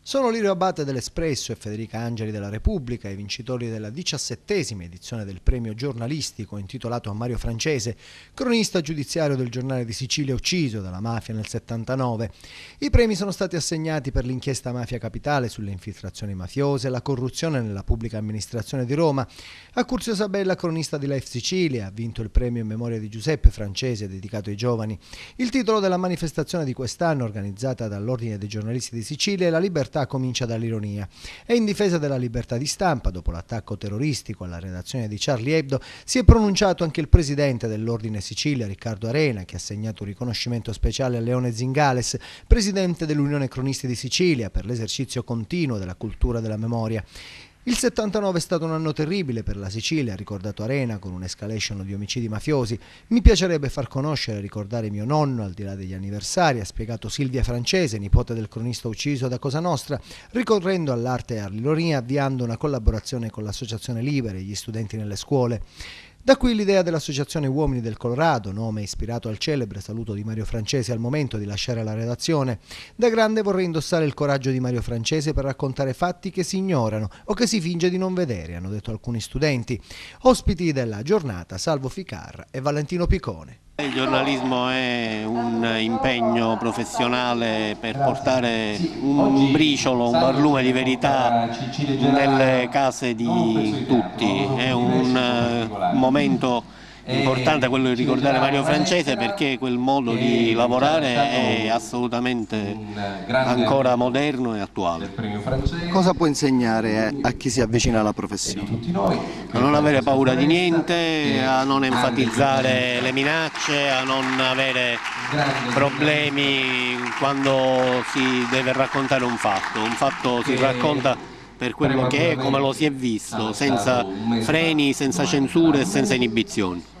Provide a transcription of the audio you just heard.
Sono Lirio Abate dell'Espresso e Federica Angeli della Repubblica, i vincitori della 17ª edizione del premio giornalistico intitolato a Mario Francese, cronista giudiziario del Giornale di Sicilia ucciso dalla mafia nel 79. I premi sono stati assegnati per l'inchiesta Mafia Capitale sulle infiltrazioni mafiose e la corruzione nella pubblica amministrazione di Roma. A Curzio Sabella, cronista di Life Sicilia, ha vinto il premio in memoria di Giuseppe Francese dedicato ai giovani. Il titolo della manifestazione di quest'anno, organizzata dall'Ordine dei giornalisti di Sicilia, è La libertà comincia dall'ironia. E in difesa della libertà di stampa, dopo l'attacco terroristico alla redazione di Charlie Hebdo, si è pronunciato anche il presidente dell'Ordine Sicilia, Riccardo Arena, che ha assegnato un riconoscimento speciale a Leone Zingales, presidente dell'Unione Cronisti di Sicilia, per l'esercizio continuo della cultura della memoria. Il 79 è stato un anno terribile per la Sicilia, ha ricordato Arena, con un'escalation di omicidi mafiosi. Mi piacerebbe far conoscere e ricordare mio nonno, al di là degli anniversari, ha spiegato Silvia Francese, nipote del cronista ucciso da Cosa Nostra, ricorrendo all'arte e all'ironia, avviando una collaborazione con l'Associazione Libera e gli studenti nelle scuole. Da qui l'idea dell'Associazione Uomini del Colorado, nome ispirato al celebre saluto di Mario Francese al momento di lasciare la redazione. Da grande vorrei indossare il coraggio di Mario Francese per raccontare fatti che si ignorano o che si finge di non vedere, hanno detto alcuni studenti. Ospiti della giornata Salvo Ficarra e Valentino Picone. Il giornalismo è un impegno professionale per portare un briciolo, un barlume di verità nelle case di tutti. È un momento importante quello di ricordare Mario Francese, perché quel modo di lavorare è assolutamente ancora moderno e attuale. Cosa può insegnare a chi si avvicina alla professione? A non avere paura di niente, a non enfatizzare le minacce, a non avere problemi quando si deve raccontare un fatto. Un fatto si racconta per quello che è, come lo si è visto, senza freni, senza censure e senza inibizioni.